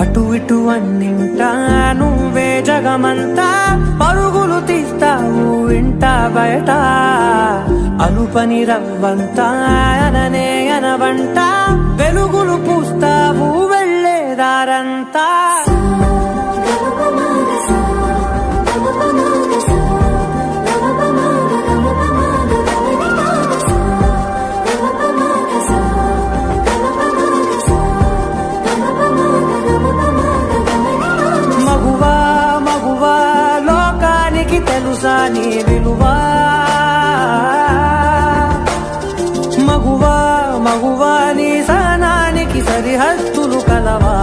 అటు ఇటు అన్నింటా నువ్వే జగమంతా, పరుగులు తీస్తావు ఇంట బయట, అలుపని రవ్వంతా అననే అనవంట, వెలుగులు పూస్తావు వెళ్ళేదారంతా. మగువా మగువా లోకానికి తెలుసా నీ విలువా, మగువా మగువా నీ సహనానికి సరిహద్దులు కలవా.